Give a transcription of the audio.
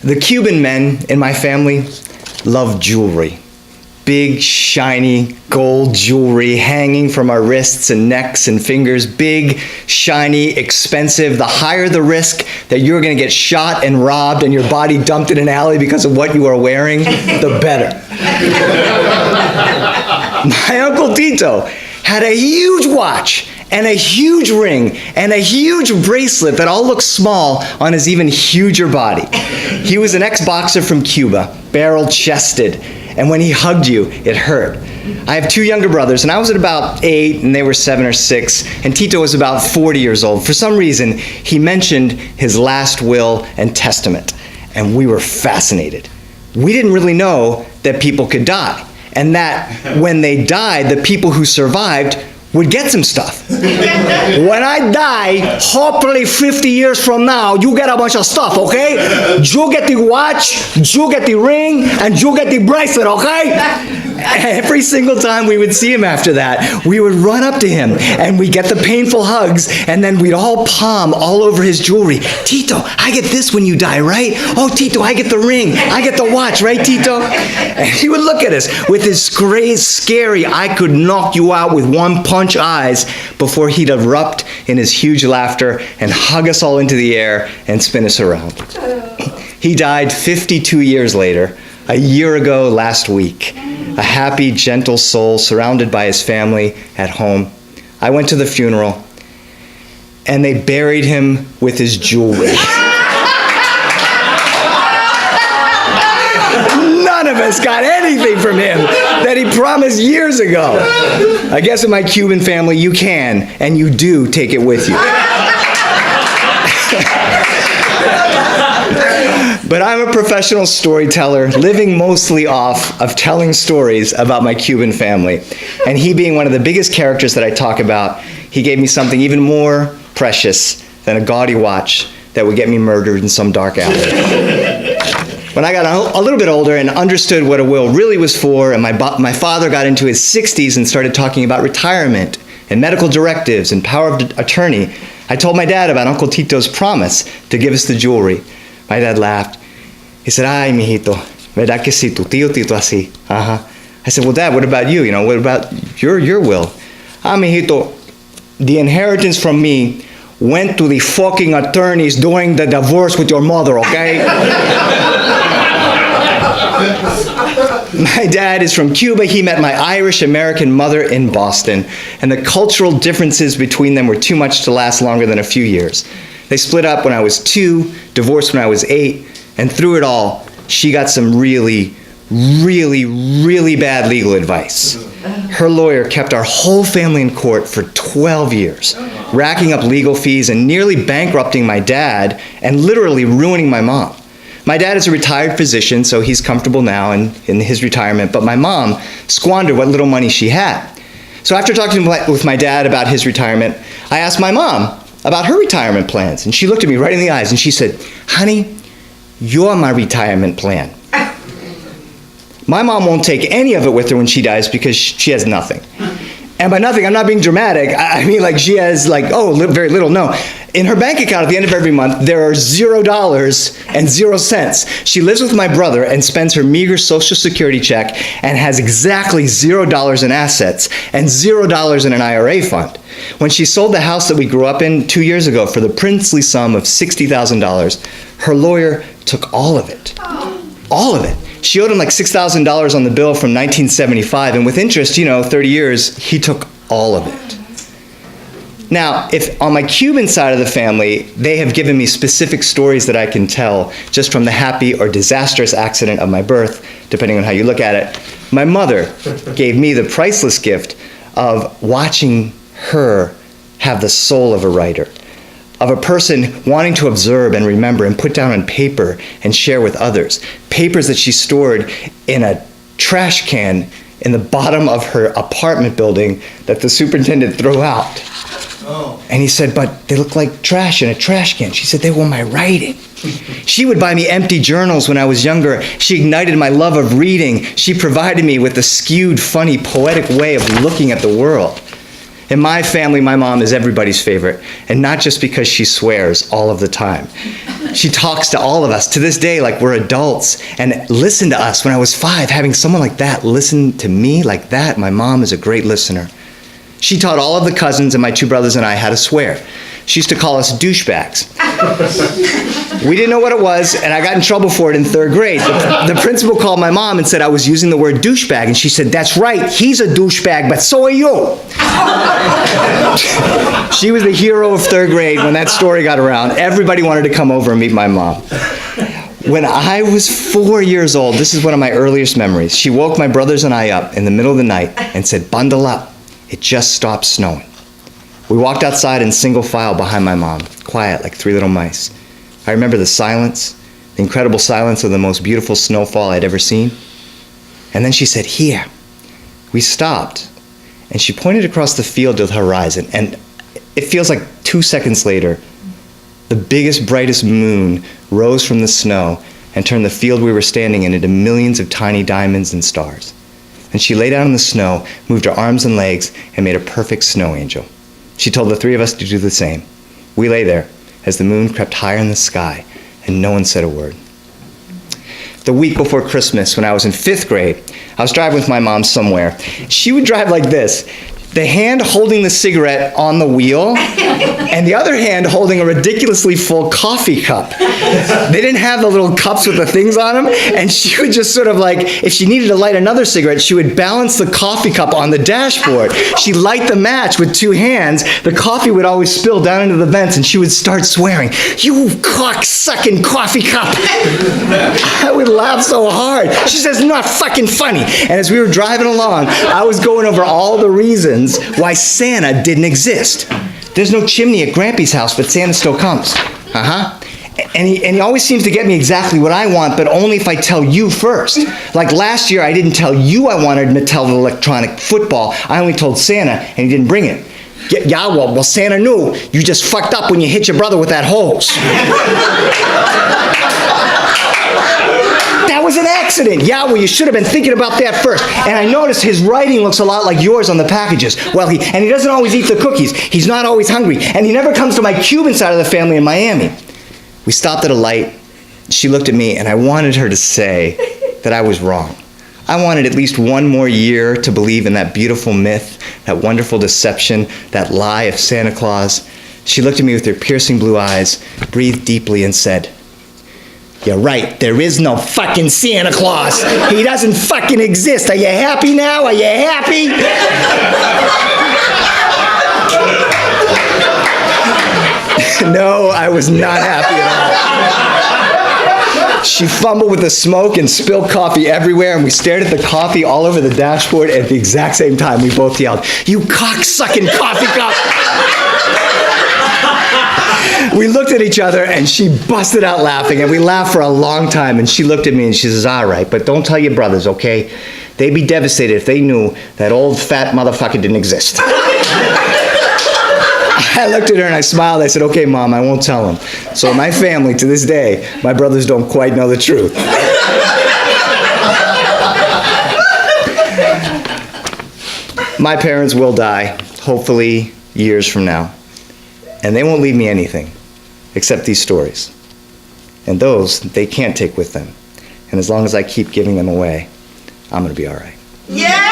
The Cuban men in my family love jewelry. Big, shiny, gold jewelry hanging from our wrists and necks and fingers. Big, shiny, expensive. The higher the risk that you're going to get shot and robbed and your body dumped in an alley because of what you are wearing, the better. My Uncle Tito had a huge watch and a huge ring and a huge bracelet that all looked small on his even huger body. He was an ex-boxer from Cuba, barrel-chested, and when he hugged you, it hurt. I have 2 younger brothers, and I was at about 8, and they were 7 or 6, and Tito was about 40 years old. For some reason, he mentioned his last will and testament, and we were fascinated. We didn't really know that people could die, and that when they died, the people who survived would get some stuff. When I die, hopefully 50 years from now, you get a bunch of stuff, okay? You get the watch, you get the ring, and you get the bracelet, okay? Every single time we would see him after that, we would run up to him, and we'd get the painful hugs, and then we'd all palm all over his jewelry. Tito, I get this when you die, right? Oh, Tito, I get the ring, I get the watch, right, Tito? And he would look at us with his scary, I could knock you out with one punch eyes before he'd erupt in his huge laughter and hug us all into the air and spin us around. He died 52 years later, a year ago last week. A happy, gentle soul surrounded by his family at home. I went to the funeral, and they buried him with his jewelry. None of us got anything from him that he promised years ago. I guess in my Cuban family, you can, and you do take it with you. But I'm a professional storyteller, living mostly off of telling stories about my Cuban family. And he being one of the biggest characters that I talk about, he gave me something even more precious than a gaudy watch that would get me murdered in some dark alley. When I got a little bit older and understood what a will really was for, and my father got into his 60s and started talking about retirement and medical directives and power of attorney, I told my dad about Uncle Tito's promise to give us the jewelry. My dad laughed. He said, ay, mijito, verdad que sí, tu tío Tito así. I said, well, Dad, what about you? What about your will? Ah, mijito, the inheritance from me went to the fucking attorneys doing the divorce with your mother, okay? My dad is from Cuba. He met my Irish-American mother in Boston, and the cultural differences between them were too much to last longer than a few years. They split up when I was 2, divorced when I was 8, and through it all, she got some really, really, really bad legal advice. Her lawyer kept our whole family in court for 12 years, racking up legal fees and nearly bankrupting my dad and literally ruining my mom. My dad is a retired physician, so he's comfortable now in his retirement, but my mom squandered what little money she had. So after talking with my dad about his retirement, I asked my mom about her retirement plans, and she looked at me right in the eyes and she said, honey, you're my retirement plan. My mom won't take any of it with her when she dies because she has nothing. And by nothing, I'm not being dramatic. I mean, like, she has, very little. No. In her bank account at the end of every month, there are $0 and 0 cents. She lives with my brother and spends her meager Social Security check and has exactly $0 in assets and $0 in an IRA fund. When she sold the house that we grew up in 2 years ago for the princely sum of $60,000, her lawyer took all of it. All of it. She owed him like $6,000 on the bill from 1975, and with interest, 30 years, he took all of it. Now, if on my Cuban side of the family, they have given me specific stories that I can tell just from the happy or disastrous accident of my birth, depending on how you look at it, my mother gave me the priceless gift of watching her have the soul of a writer, of a person wanting to observe and remember and put down on paper and share with others. Papers that she stored in a trash can in the bottom of her apartment building that the superintendent threw out. Oh. And he said, but they look like trash in a trash can. She said, they were my writing. She would buy me empty journals when I was younger. She ignited my love of reading. She provided me with a skewed, funny, poetic way of looking at the world. In my family, my mom is everybody's favorite, and not just because she swears all of the time. She talks to all of us to this day like we're adults, and listened to us when I was 5. Having someone like that listen to me like that, my mom is a great listener. She taught all of the cousins and my 2 brothers and I how to swear. She used to call us douchebags. We didn't know what it was, and I got in trouble for it in 3rd grade. The principal called my mom and said I was using the word douchebag, and she said, "That's right, he's a douchebag, but so are you." She was the hero of 3rd grade when that story got around. Everybody wanted to come over and meet my mom. When I was 4 years old, this is one of my earliest memories, she woke my brothers and I up in the middle of the night and said, "Bundle up, it just stopped snowing." We walked outside in single file behind my mom, quiet like 3 little mice. I remember the silence, the incredible silence of the most beautiful snowfall I'd ever seen. And then she said, "Here." We stopped, and she pointed across the field to the horizon, and it feels like 2 seconds later, the biggest, brightest moon rose from the snow and turned the field we were standing in into millions of tiny diamonds and stars. And she lay down in the snow, moved her arms and legs, and made a perfect snow angel. She told the 3 of us to do the same. We lay there as the moon crept higher in the sky, and no one said a word. The week before Christmas, when I was in 5th grade, I was driving with my mom somewhere. She would drive like this, the hand holding the cigarette on the wheel, and the other hand holding a ridiculously full coffee cup. They didn't have the little cups with the things on them, and she would just sort of like, if she needed to light another cigarette, she would balance the coffee cup on the dashboard. She'd light the match with 2 hands, the coffee would always spill down into the vents, and she would start swearing, "You cock-sucking coffee cup." I would laugh so hard. She says, "Not fucking funny." And as we were driving along, I was going over all the reasons why Santa didn't exist. There's no chimney at Grampy's house, but Santa still comes. And he always seems to get me exactly what I want, but only if I tell you first. Like last year, I didn't tell you I wanted Mattel electronic football. I only told Santa, and he didn't bring it. Yeah, well, Santa knew. You just fucked up when you hit your brother with that hose. That was an accident. Yeah, well, you should have been thinking about that first. And I noticed his writing looks a lot like yours on the packages. Well, he doesn't always eat the cookies. He's not always hungry. And he never comes to my Cuban side of the family in Miami. We stopped at a light. She looked at me, and I wanted her to say that I was wrong. I wanted at least one more year to believe in that beautiful myth, that wonderful deception, that lie of Santa Claus. She looked at me with her piercing blue eyes, breathed deeply, and said, "You're right, there is no fucking Santa Claus. He doesn't fucking exist. Are you happy now? Are you happy?" No, I was not happy at all. She fumbled with the smoke and spilled coffee everywhere, and we stared at the coffee all over the dashboard. At the exact same time, we both yelled, "You cock-sucking coffee cup!" We looked at each other, and she busted out laughing, and we laughed for a long time, and she looked at me, and she says, "All right, but don't tell your brothers, okay? They'd be devastated if they knew that old fat motherfucker didn't exist." I looked at her and I smiled. I said, "Okay, Mom, I won't tell them." So in my family, to this day, my brothers don't quite know the truth. My parents will die, hopefully years from now. And they won't leave me anything, except these stories. And those, they can't take with them. And as long as I keep giving them away, I'm going to be all right. Yeah!